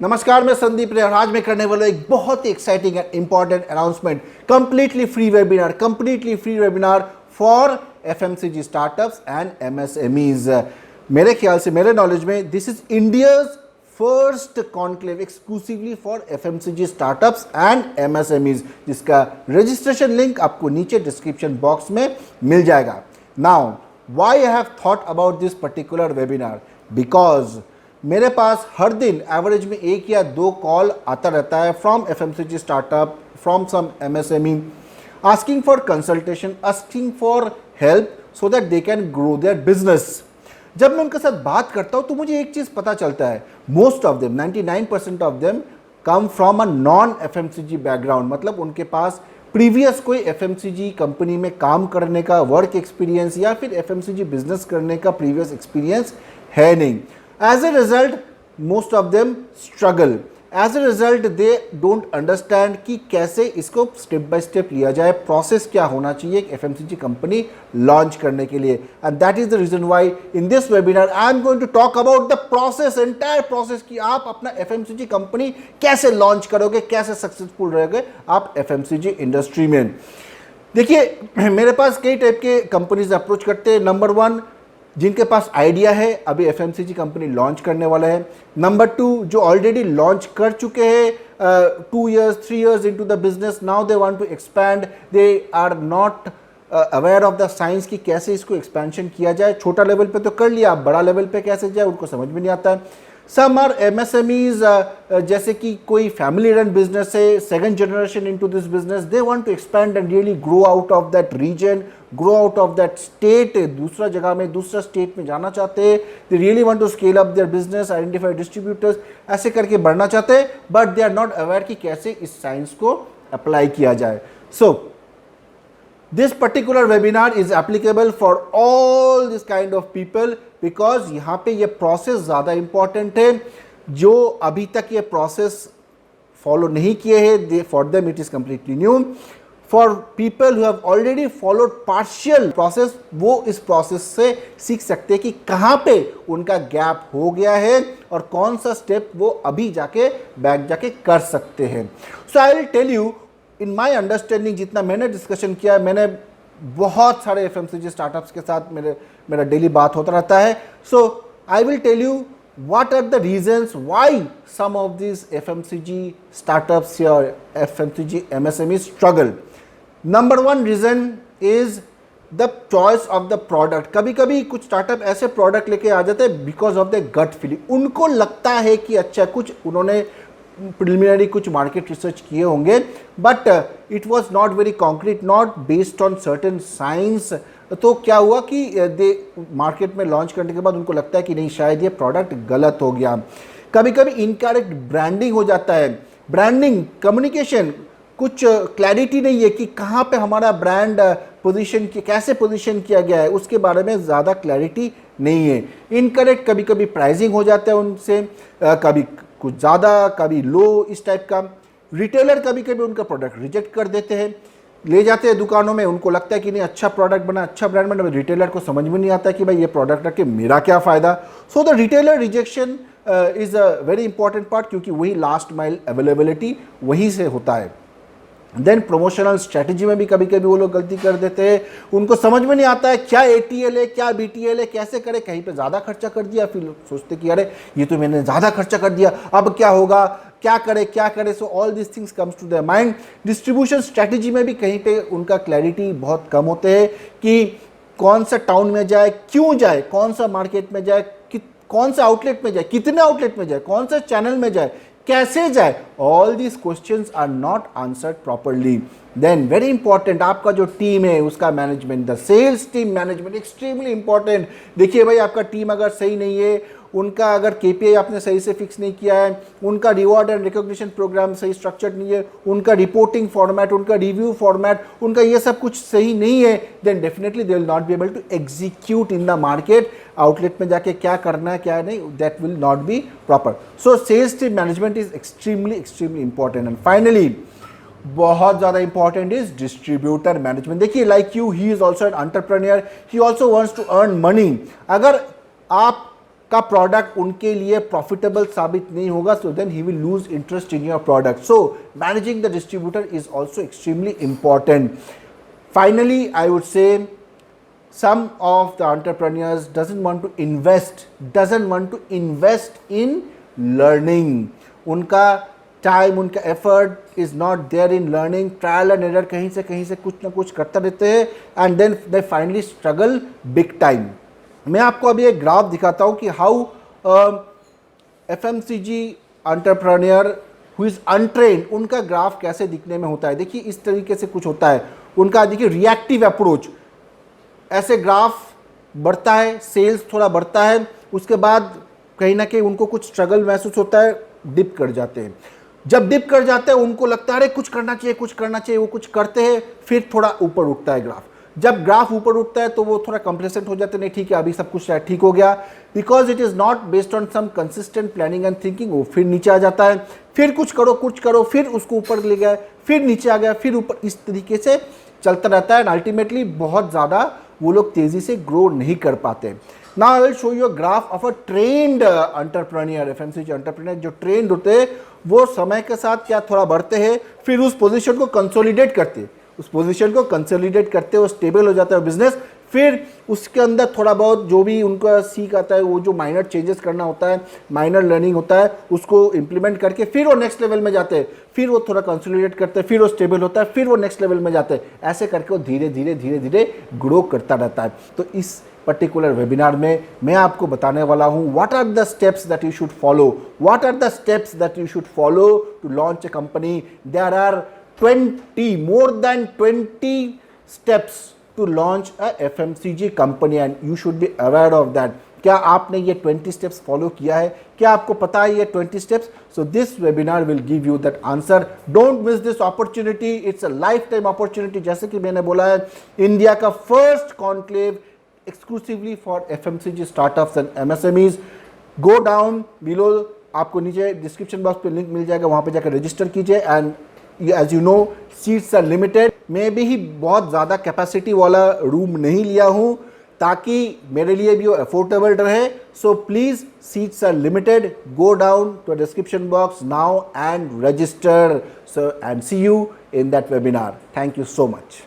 नमस्कार, मैं संदीप रे और आज मैं करने वाला एक बहुत ही exciting and important announcement. Completely free webinar for FMCG startups and MSMEs. मेरे ख्याल से, मेरे नॉलेज में, this is India's first conclave exclusively for FMCG startups and MSMEs, जिसका रजिस्ट्रेशन लिंक आपको नीचे डिस्क्रिप्शन बॉक्स में मिल जाएगा। Now why I have thought about this particular webinar, because मेरे पास हर दिन एवरेज में 1 या 2 कॉल आता रहता है from FMCG startup, from some MSME, asking for consultation, asking for help so that they can grow their business. जब मैं उनके साथ बात करता हूँ तो मुझे एक चीज़ पता चलता है, most of them 99% of them come from a non FMCG background. मतलब उनके पास प्रीवियस कोई एफएमसीजी कंपनी में काम करने का वर्क एक्सपीरियंस या फिर एफएमसीजी बिजनेस करने का प्रीवियस एक्सपीरियंस है नहीं। As a result, most of them struggle. As a result, they don't understand कि कैसे इसको स्टेप बाय स्टेप लिया जाए, प्रोसेस क्या होना चाहिए एक एफएमसीजी कंपनी लॉन्च करने के लिए। And that is the reason why in this webinar I am going to talk about the process, entire process कि आप अपना एफएमसीजी कंपनी कैसे लॉन्च करोगे, कैसे सक्सेसफुल रहोगे आप एफएमसीजी इंडस्ट्री में। देखिए, मेरे पास कई टाइप के कंपनीज अप्रोच करते हैं। नंबर 1, जिनके पास आइडिया है, अभी एफएमसीजी कंपनी लॉन्च करने वाला है। नंबर 2, जो ऑलरेडी लॉन्च कर चुके हैं 2 years 3 years into the business, now they want to expand, they are not aware of the science कि कैसे इसको एक्सपेंशन किया जाए। छोटा लेवल पे तो कर लिया, आप बड़ा लेवल पे कैसे जाए उनको समझ में नहीं आता है। सम आर एमएसएमईज, जैसे कि कोई फैमिली रन बिजनेस है, second generation into this business, they want to expand and really grow out of that reason, grow out of that state, दूसरा जगह में, दूसरा स्टेट में जाना चाहते हैं। They really want to scale up their business, identify distributors, ऐसे करके बढ़ना चाहते हैं, but they are not aware कि कैसे इस साइंस को अप्लाई किया जाए। सो this particular webinar is applicable for all this kind of people because यहाँ पे ये प्रोसेस ज़्यादा इंपॉर्टेंट है। जो अभी तक ये प्रोसेस फॉलो नहीं किए हैं, for them it is completely new. For people who have already followed partial process, वो इस प्रोसेस से सीख सकते हैं कि कहाँ पे उनका गैप हो गया है और कौन सा स्टेप वो अभी जाके बैक जाके कर सकते हैं। So I will tell you in my understanding, जितना मैंने डिस्कशन किया, मैंने बहुत सारे एफएमसीजी स्टार्टअप्स के साथ मेरा डेली बात होता रहता है। So I will tell you what are the reasons why some of this FMCG startups या FMCG MSME struggle. Number 1 reason is the choice of the product. कभी कभी कुछ स्टार्टअप ऐसे प्रोडक्ट लेके आ जाते हैं because of the gut feeling. उनको लगता है कि अच्छा, कुछ उन्होंने प्रिलिमिनरी कुछ मार्केट रिसर्च किए होंगे, but it was not very concrete, not based on certain science. तो क्या हुआ कि दे मार्केट में लॉन्च करने के बाद उनको लगता है कि नहीं, शायद ये प्रोडक्ट गलत हो गया। कभी कभी इनकरेक्ट ब्रांडिंग हो जाता है, ब्रांडिंग कम्युनिकेशन, कुछ क्लैरिटी नहीं है कि कहाँ पे हमारा ब्रांड पोजीशन, कैसे पोजीशन किया गया है, उसके बारे में ज़्यादा क्लैरिटी नहीं है। इनकरेक्ट कभी कभी प्राइसिंग हो जाता है उनसे, कभी कुछ ज़्यादा, कभी लो, इस टाइप का। रिटेलर कभी कभी उनका प्रोडक्ट रिजेक्ट कर देते हैं, ले जाते हैं दुकानों में, उनको लगता है कि नहीं, अच्छा प्रोडक्ट बना, अच्छा ब्रांड बना, रिटेलर को समझ में नहीं आता कि भाई ये प्रोडक्ट रख के मेरा क्या फ़ायदा। So the retailer rejection is a very important part, क्योंकि वही लास्ट माइल अवेलेबिलिटी वहीं से होता है। देन प्रमोशनल स्ट्रैटेजी में भी कभी कभी वो लोग गलती कर देते हैं, उनको समझ में नहीं आता है क्या ATL है, क्या BTL है, कैसे करें। कहीं पे ज़्यादा खर्चा कर दिया, फिर सोचते कि अरे ये तो मैंने ज़्यादा खर्चा कर दिया, अब क्या होगा, क्या करें। So all this things comes to their mind. Distribution strategy में भी कहीं पे उनका क्लैरिटी बहुत कम होते हैं कि कौन सा टाउन में जाए, क्यों जाए, कौन सा मार्केट में जाए, कौन सा आउटलेट में जाए, कितने आउटलेट में जाए, कौन सा चैनल में जाए, कैसे जाए। All these questions are not answered properly. Then very important, आपका जो टीम है उसका management, the sales team management extremely important. देखिए भाई, आपका टीम अगर सही नहीं है, उनका अगर KPI आपने सही से फिक्स नहीं किया है, उनका रिवॉर्ड एंड रिकॉग्निशन प्रोग्राम सही स्ट्रक्चर्ड नहीं है, उनका रिपोर्टिंग फॉर्मेट, उनका रिव्यू फॉर्मेट, उनका ये सब कुछ सही नहीं है, then definitely they will not be able to execute in the market. Outlet में जाके क्या करना है, क्या नहीं, that will not be proper. So sales team management is extremely important. And finally, बहुत ज़्यादा इंपॉर्टेंट इज डिस्ट्रीब्यूटर मैनेजमेंट। देखिए, like you, he is also an entrepreneur, he also wants to earn money. अगर आप का product उनके लिए profitable साबित नहीं होगा, so then he will lose interest in your product. So managing the distributor is also extremely important. Finally, I would say some of the entrepreneurs doesn't want to invest in learning. उनका time, उनका effort is not there in learning. Trial and error, कहीं से कुछ ना कुछ करते रहते हैं and then they finally struggle big time. मैं आपको अभी एक ग्राफ दिखाता हूँ कि how FMCG entrepreneur who is untrained, उनका ग्राफ कैसे दिखने में होता है. देखिए इस तरीके से कुछ होता है उनका. देखिए रिएक्टिव अप्रोच, ऐसे ग्राफ बढ़ता है, सेल्स थोड़ा बढ़ता है, उसके बाद कहीं ना कहीं उनको कुछ स्ट्रगल महसूस होता है, डिप कर जाते हैं. जब डिप कर जाते हैं उनको लगता है अरे कुछ करना चाहिए, वो कुछ करते हैं, फिर थोड़ा ऊपर उठता है ग्राफ. जब ग्राफ ऊपर उठता है तो वो थोड़ा कंप्लेसेंट हो जाते हैं, नहीं ठीक है अभी सब कुछ ठीक हो गया, because it is not based on some consistent planning and thinking. वो फिर नीचे आ जाता है, फिर कुछ करो, फिर उसको ऊपर ले गया, फिर नीचे आ गया, फिर ऊपर. इस तरीके से चलता रहता है एंड अल्टीमेटली बहुत ज़्यादा वो लोग तेज़ी से ग्रो नहीं कर पाते. Now I will show you a graph of a trend entrepreneur. FMCG entrepreneur जो ट्रेंड होते हैं वो समय के साथ क्या थोड़ा बढ़ते हैं, फिर उस पोजीशन को कंसोलिडेट करते, वो स्टेबल हो जाता है बिजनेस. फिर उसके अंदर थोड़ा बहुत जो भी उनका सीख आता है, वो जो माइनर चेंजेस करना होता है, माइनर लर्निंग होता है, उसको इंप्लीमेंट करके फिर वो नेक्स्ट लेवल में जाते हैं, फिर वो थोड़ा कंसोलिडेट करते हैं, फिर वो स्टेबल होता है, फिर वो नेक्स्ट लेवल में जाते हैं. ऐसे करके वो धीरे धीरे ग्रो करता रहता है. तो इस पर्टिकुलर वेबिनार में मैं आपको बताने वाला हूँ what are the steps that you should follow to launch a company. There are 20, more than 20 steps to launch a FMCG company and you should be aware of that. क्या आपने ये 20 steps follow किया है? क्या आपको पता है ये 20 steps? So this webinar will give you that answer. Don't miss this opportunity. It's a lifetime opportunity. जैसे कि मैंने बोला है, इंडिया का first conclave exclusively for FMCG startups and MSMEs. Go down below, आपको नीचे डिस्क्रिप्शन बॉक्स पे link मिल जाएगा, वहाँ पे जाकर रजिस्टर कीजिए. And as you know seats are limited. मैं भी ही बहुत ज़्यादा कैपेसिटी वाला रूम नहीं लिया हूँ ताकि मेरे लिए भी वो अफोर्डेबल रहे. So please, seats are limited. Go down to the description box now and register. So and see you in that webinar. Thank you so much.